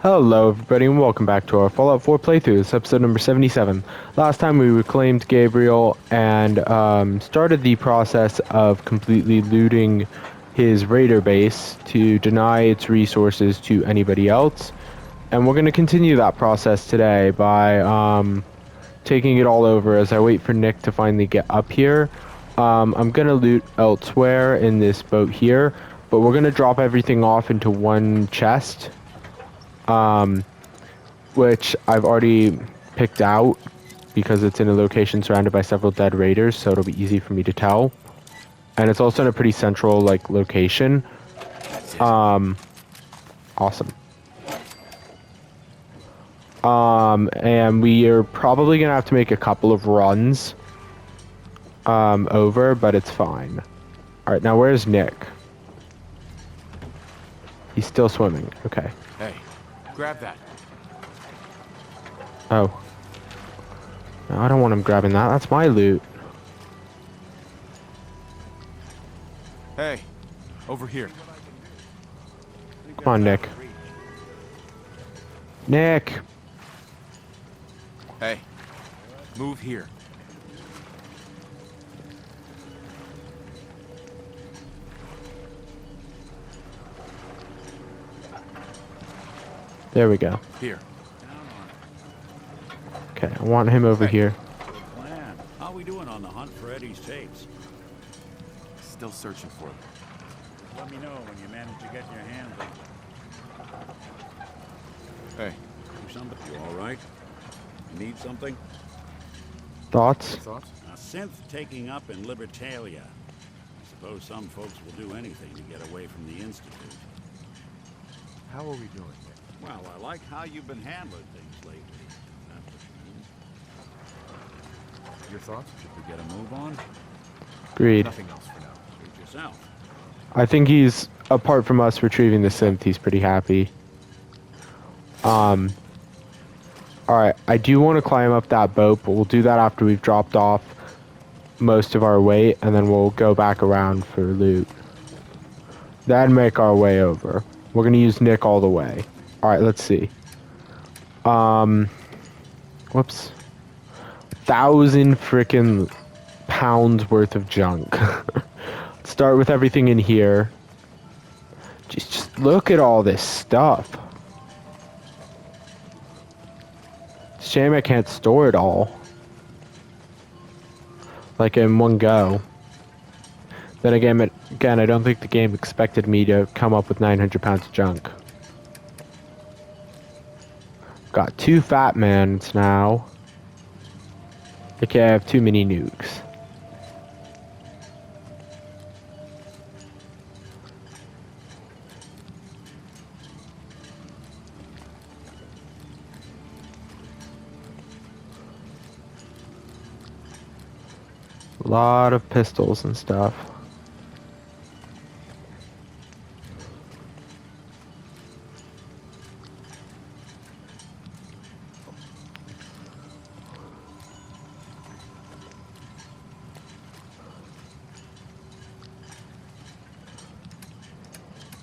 Hello everybody and welcome back to our Fallout 4 playthrough. This is episode number 77. Last time we reclaimed Gabriel and started the process of completely looting his raider base to deny its resources to anybody else. And we're going to continue that process today by taking it all over as I wait for Nick to finally get up here. I'm going to loot elsewhere in this boat here, but we're going to drop everything off into one chest. Which I've already picked out because it's in a location surrounded by several dead raiders, so it'll be easy for me to tell. And it's also in a pretty central, like, location. Awesome. And we are probably gonna have to make a couple of runs over, but it's fine. Alright, now where's Nick? He's still swimming. Okay. Hey, grab that. Oh. No, I don't want him grabbing that. That's my loot. Hey, over here. Come on, Nick. Nick! Hey, move here. There we go. Here. Okay, I want him over here. Good plan. How we doing on the hunt for Eddie's tapes? Still searching for them. Let me know when you manage to get your hands on them. Hey, Do something. You all right? Need something? Thoughts? thoughts? A synth taking up in Libertalia. I suppose some folks will do anything to get away from the Institute. How are we doing here? Well, I like how you've been handling things lately. That's what it Your thoughts? means. Should we get a move on? Agreed. Nothing else for now. Suit yourself. I think he's, apart from us retrieving the synth, he's pretty happy. Alright, I do want to climb up that boat, but we'll do that after we've dropped off most of our weight, and then we'll go back around for loot. Then make our way over. We're going to use Nick all the way. Alright, let's see. Whoops. 1,000 frickin' pounds worth of junk. Let's start with everything in here. Just look at all this stuff. Shame I can't store it all. Like in one go. Then again, I don't think the game expected me to come up with 900 pounds of junk. Got 2 fat mans now. Okay, I have too many nukes. A lot of pistols and stuff.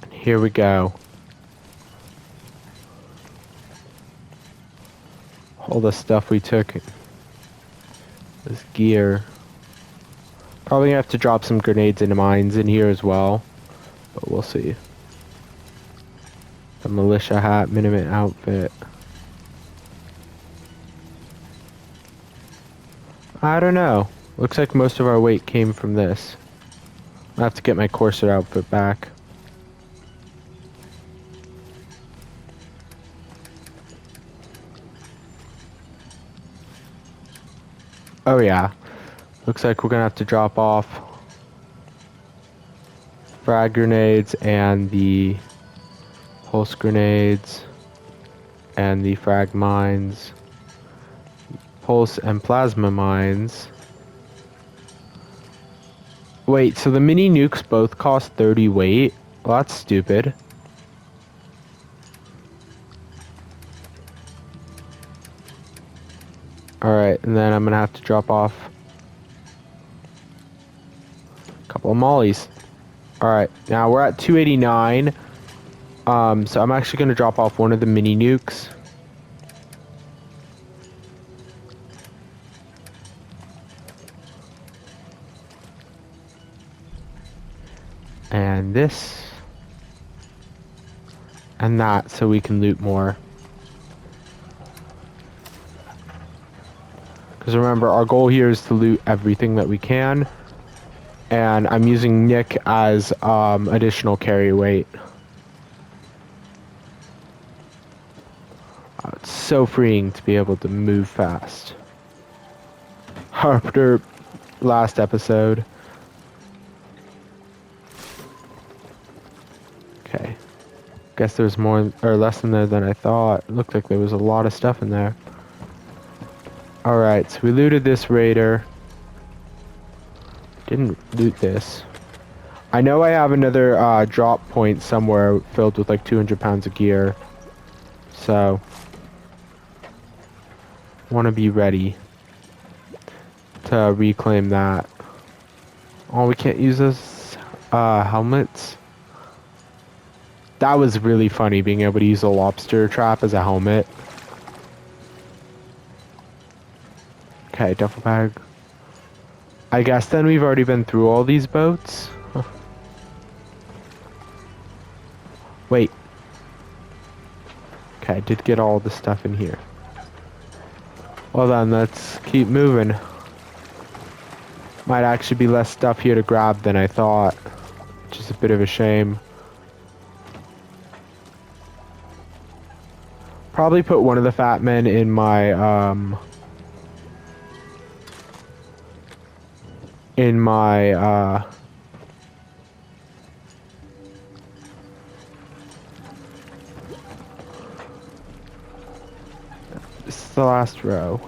And here we go. All the stuff we took. This gear. Probably gonna have to drop some grenades into mines in here as well, but we'll see. The militia hat, Minimum outfit. I don't know. Looks like most of our weight came from this. I have to get my corset outfit back. Oh yeah. Looks like we're gonna have to drop off frag grenades and the pulse grenades and the frag mines, pulse and plasma mines. Wait, so the mini nukes both cost 30 weight? Well, that's stupid. Alright, and then I'm gonna have to drop off couple of mollies. Alright, now we're at 289. So I'm actually going to drop off one of the mini nukes. And this. And that, so we can loot more. Because remember, our goal here is to loot everything that we can. And I'm using Nick as additional carry weight. It's so freeing to be able to move fast. After last episode. Okay. Guess there's more or less in there than I thought. It looked like there was a lot of stuff in there. Alright, so we looted this raider. Didn't loot this. I know I have another drop point somewhere filled with like 200 pounds of gear. So, want to be ready to reclaim that. Oh, we can't use those helmets. That was really funny, being able to use a lobster trap as a helmet. Okay, duffel bag. I guess then we've already been through all these boats. Huh. Wait. Okay, I did get all the stuff in here. Well then, let's keep moving. Might actually be less stuff here to grab than I thought. Which is a bit of a shame. Probably put one of the fat men in my, this is the last row.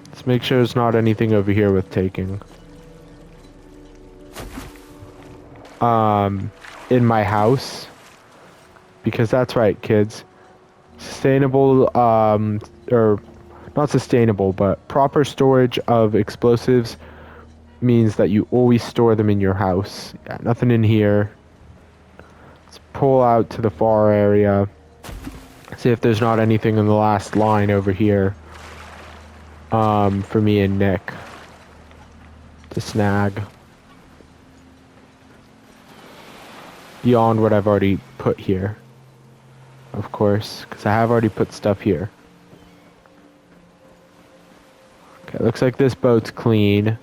Let's make sure there's not anything over here with taking. In my house. Because that's right, kids. Sustainable, or not sustainable, but proper storage of explosives means that you always store them in your house. Yeah, nothing in here. Let's pull out to the far area. See if there's not anything in the last line over here. For me and Nick to snag. Beyond what I've already put here. Of course, because I have already put stuff here. Okay, looks like this boat's clean.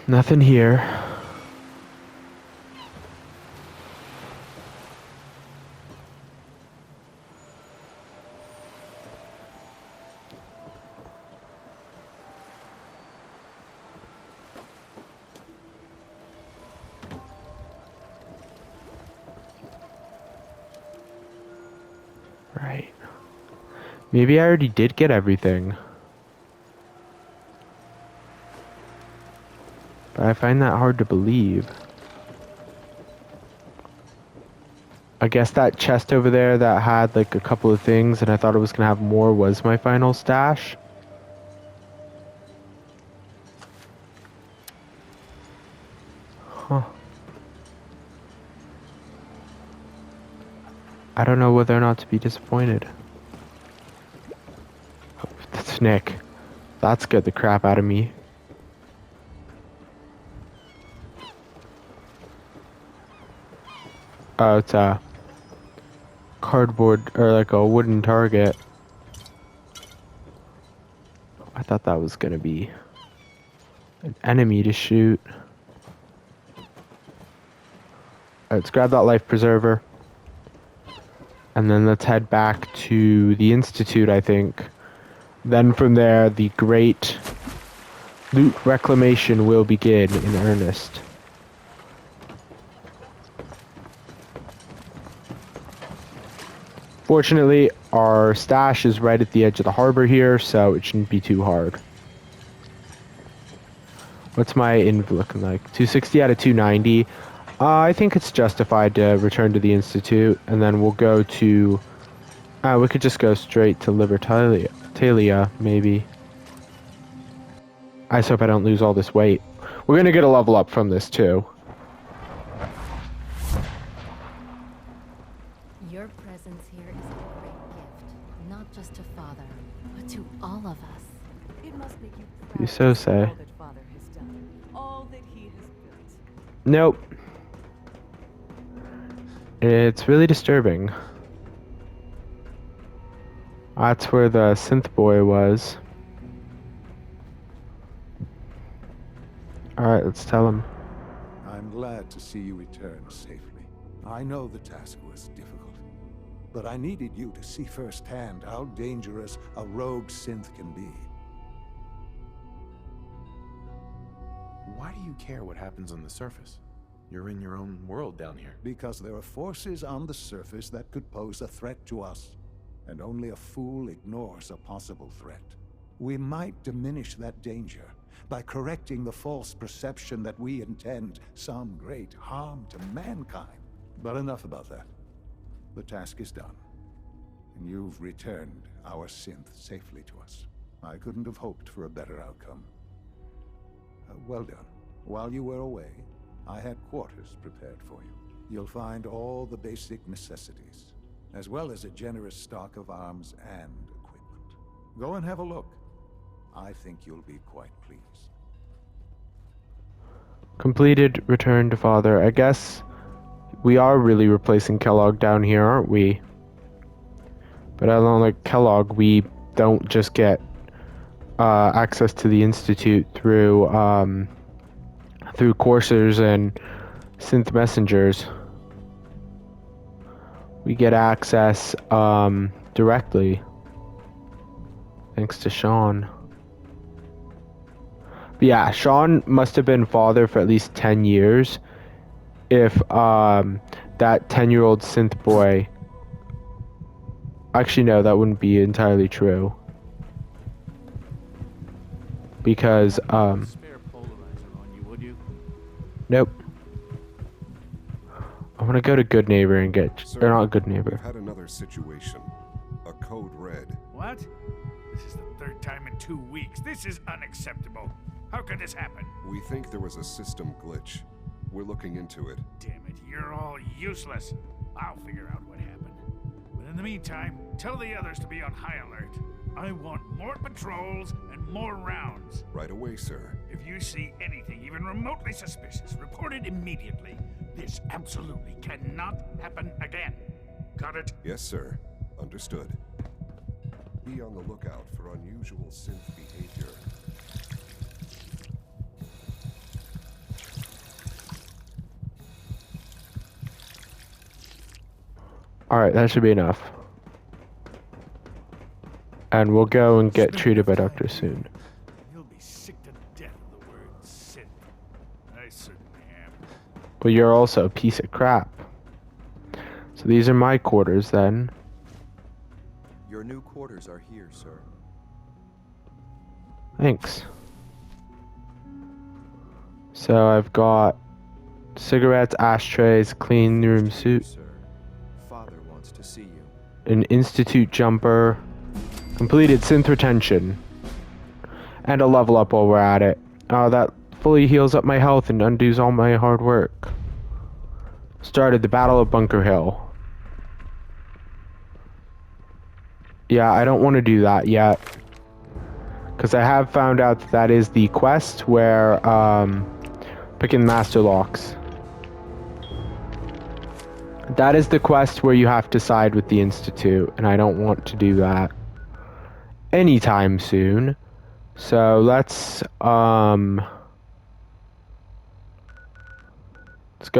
Nothing here. Right. Maybe I already did get everything. But I find that hard to believe. I guess that chest over there that had like a couple of things and I thought it was gonna have more was my final stash. Huh. I don't know whether or not to be disappointed. Oh, that's Nick. That scared the crap out of me. Oh, it's a cardboard or like a wooden target. I thought that was gonna be an enemy to shoot. Let's grab that life preserver. And then let's head back to the Institute, I think. Then from there, the great loot reclamation will begin in earnest. Fortunately, our stash is right at the edge of the harbor here, so it shouldn't be too hard. What's my inv looking like? 260 out of 290. I think it's justified to return to the Institute, and then we'll go to We could just go straight to Libertalia, maybe. I just hope I don't lose all this weight. We're gonna get a level up from this, too. Your presence here is a great gift, not just to Father, but to all of us. It must make you proud You so to see say. all that Father has done, all that he has built. Nope. It's really disturbing. That's where the synth boy was. Alright, let's tell him. I'm glad to see you return safely. I know the task was difficult, but I needed you to see firsthand how dangerous a rogue synth can be. Why do you care what happens on the surface? You're in your own world down here. Because there are forces on the surface that could pose a threat to us, and only a fool ignores a possible threat. We might diminish that danger by correcting the false perception that we intend some great harm to mankind. But enough about that. The task is done, and you've returned our synth safely to us. I couldn't have hoped for a better outcome. Well done. While you were away, I had quarters prepared for you. You'll find all the basic necessities, as well as a generous stock of arms and equipment. Go and have a look. I think you'll be quite pleased. Completed, return to Father. I guess we are really replacing Kellogg down here, aren't we? But I don't like Kellogg. We don't just get access to the Institute through coursers and synth messengers. We get access directly, thanks to Sean. But yeah, Sean must have been Father for at least 10 years if that 10-year-old synth boy... Actually, no, that wouldn't be entirely true. Because, Spare polarizer on you, would you? nope. I want to go to Good Neighbor and get... Sir, or not Good Neighbor. we've had another situation. A code red. What? This is the third time in 2 weeks. This is unacceptable. How could this happen? We think there was a system glitch. We're looking into it. Damn it, you're all useless. I'll figure out what happened. But in the meantime, tell the others to be on high alert. I want more patrols and more rounds. Right away, sir. If you see anything even remotely suspicious, report it immediately. This absolutely cannot happen again. Got it? Yes, sir. Understood. Be on the lookout for unusual synth behavior. Alright, that should be enough. And we'll go and get treated by Doctor soon. You'll be sick to death of the word synth. I certainly am. But you're also a piece of crap. So these are my quarters then. Your new quarters are here, sir. Thanks. So I've got cigarettes, ashtrays, clean room suit, Sir, Father wants to see you. an institute jumper, completed synth retention, and a level up while we're at it. That fully heals up my health and undoes all my hard work. Started the Battle of Bunker Hill. Yeah, I don't want to do that yet. Because I have found out that that is the quest where, picking master locks. That is the quest where you have to side with the Institute, and I don't want to do that anytime soon. So let's go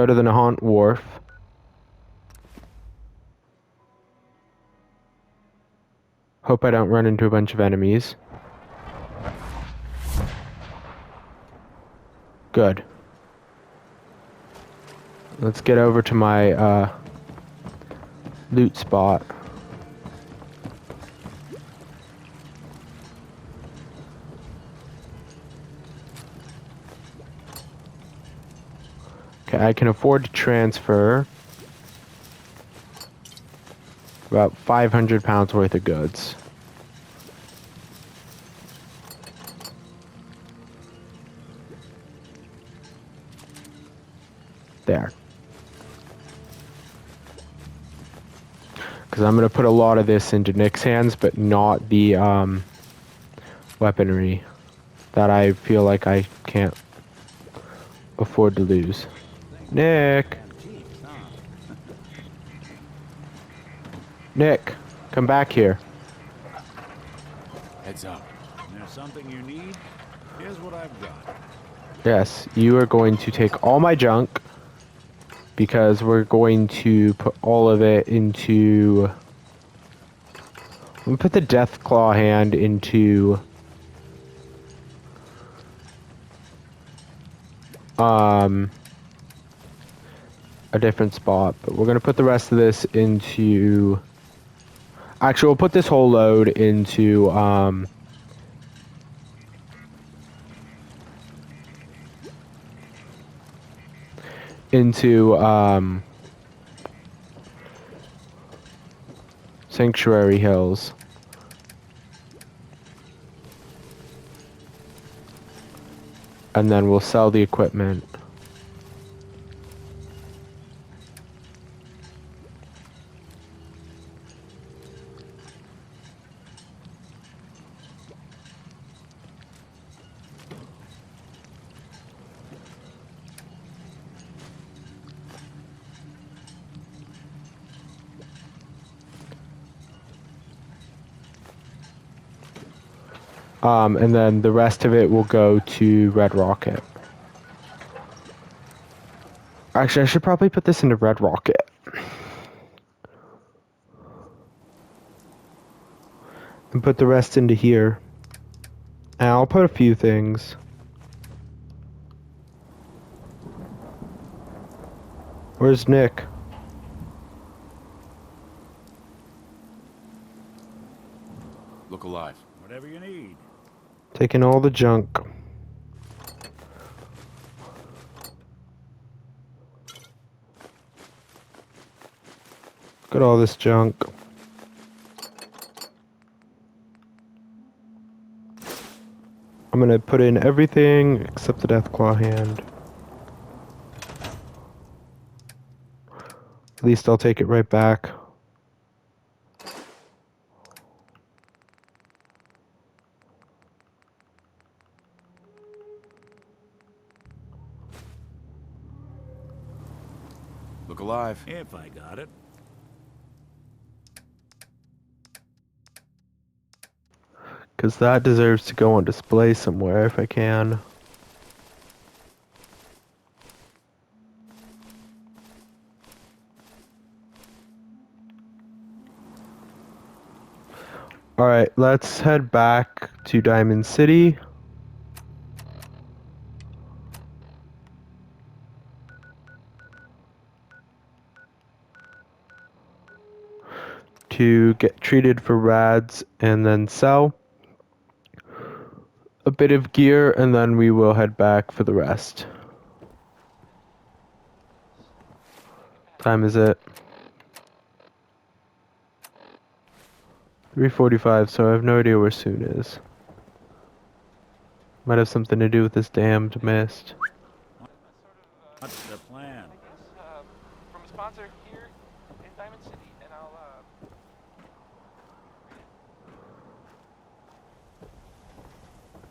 to the Nahant Wharf. Hope I don't run into a bunch of enemies. Good. Let's get over to my loot spot. Okay, I can afford to transfer. About 500 pounds worth of goods. There. Because I'm going to put a lot of this into Nick's hands, but not the weaponry that I feel like I can't afford to lose. Nick! Antiques, huh? Nick, come back here. Heads up. There's something you need? Here's what I've got. Yes, you are going to take all my junk because we're going to put all of it into... We put the Death Claw hand into... a different spot, but we're going to put the rest of this into... Actually, we'll put this whole load into, Sanctuary Hills. And then we'll sell the equipment. And then the rest of it will go to Red Rocket. Actually, I should probably put this into Red Rocket. And put the rest into here. And I'll put a few things. Where's Nick? Look alive. Whatever you need. Taking all the junk. Look at all this junk. I'm gonna put in everything except the Deathclaw hand. At least I'll take it right back. Look alive. If I got it. Because that deserves to go on display somewhere if I can. Alright, let's head back to Diamond City. To get treated for rads and then sell a bit of gear, and then we will head back for the rest. Time is it? 3:45, so I have no idea where soon is. Might have something to do with this damned mist. What's the plan? From a sponsor here in Diamond City, and I'll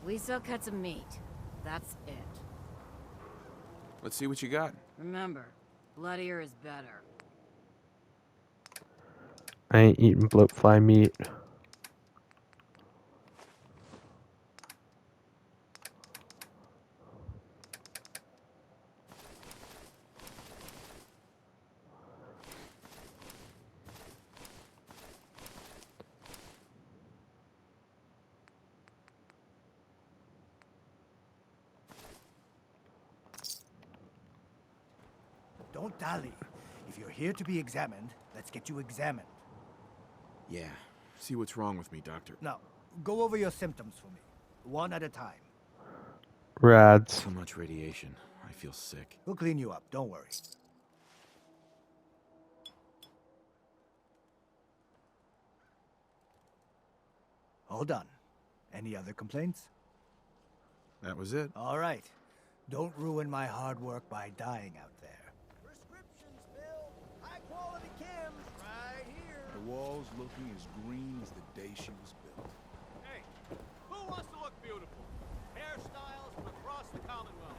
We sell cuts of meat. That's it. Let's see what you got. Remember, bloodier is better. I ain't eating bloatfly meat. Don't dally. If you're here to be examined, let's get you examined. Yeah. See what's wrong with me, Doctor. Now, go over your symptoms for me, one at a time. Rads. Too much radiation. I feel sick. We'll clean you up, don't worry. All done. Any other complaints? That was it. All right. Don't ruin my hard work by dying out there. Prescriptions, Bill. High quality chems right here. The wall's looking as green as the day she was built. Hey, who wants to look beautiful? Hairstyles from across the Commonwealth.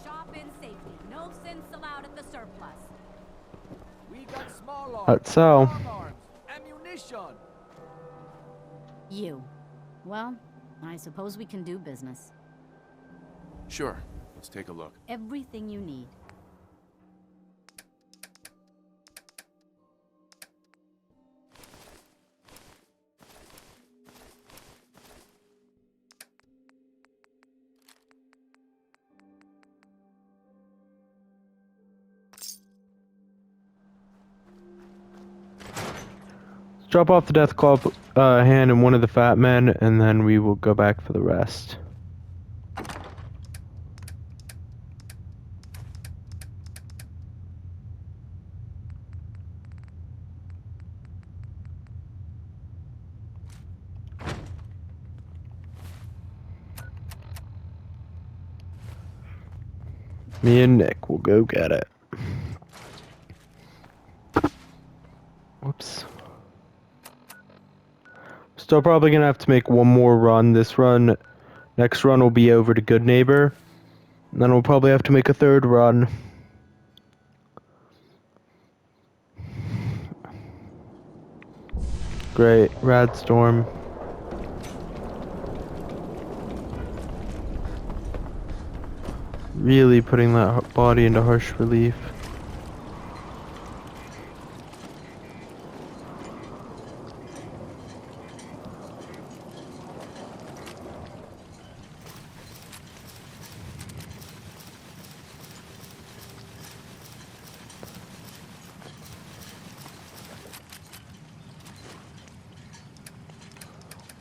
Shop in safety. No sense allowed at the surplus. We got small arms, That's so. long arms, ammunition. You. Well, I suppose we can do business. Sure. Let's take a look. Everything you need. Drop off the death club hand and one of the fat men, and then we will go back for the rest. Me and Nick will go get it. Whoops. Still probably gonna have to make one more run. This run, next run will be over to Good Neighbor. And then we'll probably have to make a third run. Great, Rad Storm. Really putting that body into harsh relief.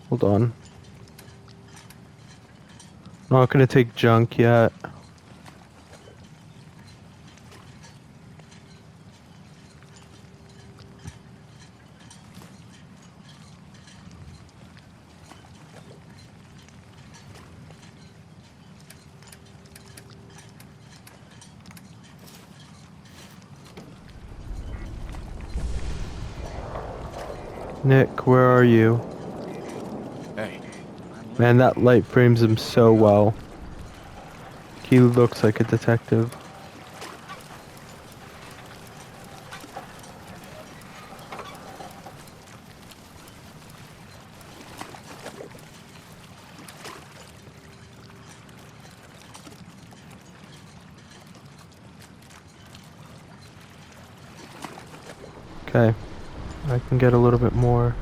Hold on. Not gonna take junk yet. Nick, where are you? Hey. Man, that light frames him so well. He looks like a detective. Okay. I can get a little bit more.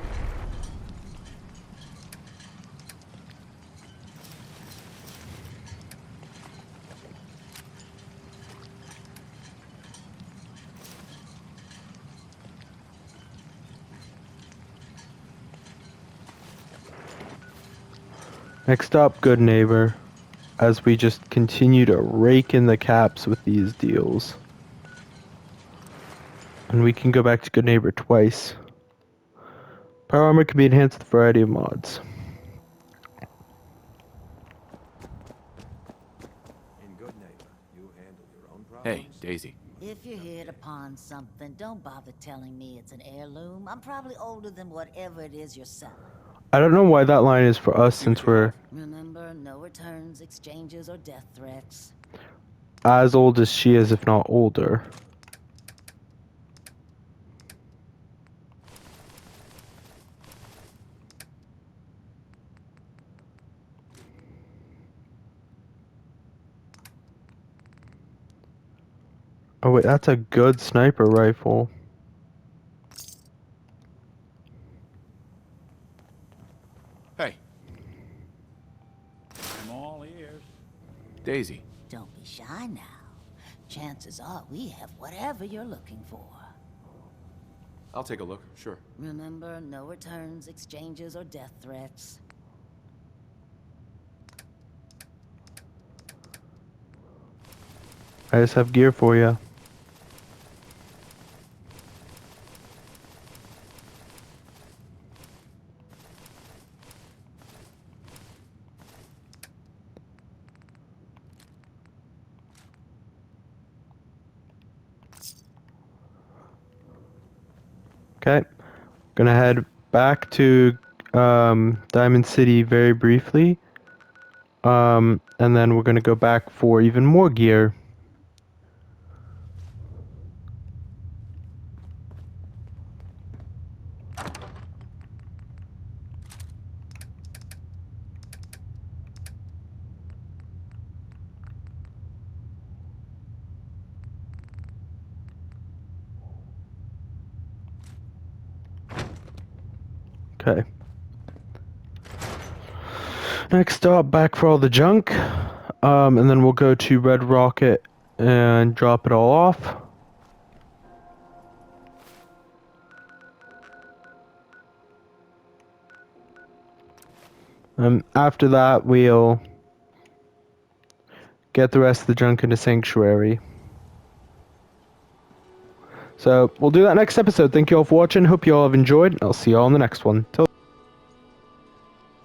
Next up, Good Neighbor, as we just continue to rake in the caps with these deals. And we can go back to Good Neighbor twice. Power armor can be enhanced with a variety of mods. In Good Neighbor, you handle your own problems. Hey, Daisy. If you're here to pawn something, don't bother telling me it's an heirloom. I'm probably older than whatever it is you're selling. I don't know why that line is for us since we're Remember, no returns, exchanges, or death threats. as old as she is, if not older. Oh wait, that's a good sniper rifle. Hey. I'm all ears. Daisy. Don't be shy now. Chances are we have whatever you're looking for. I'll take a look, sure. Remember, no returns, exchanges, or death threats. I just have gear for you. Okay, gonna head back to Diamond City very briefly, and then we're gonna go back for even more gear. Okay. Next stop, back for all the junk, and then we'll go to Red Rocket and drop it all off. After that, we'll get the rest of the junk into Sanctuary. So, we'll do that next episode. Thank you all for watching. Hope you all have enjoyed. I'll see you all in the next one. Till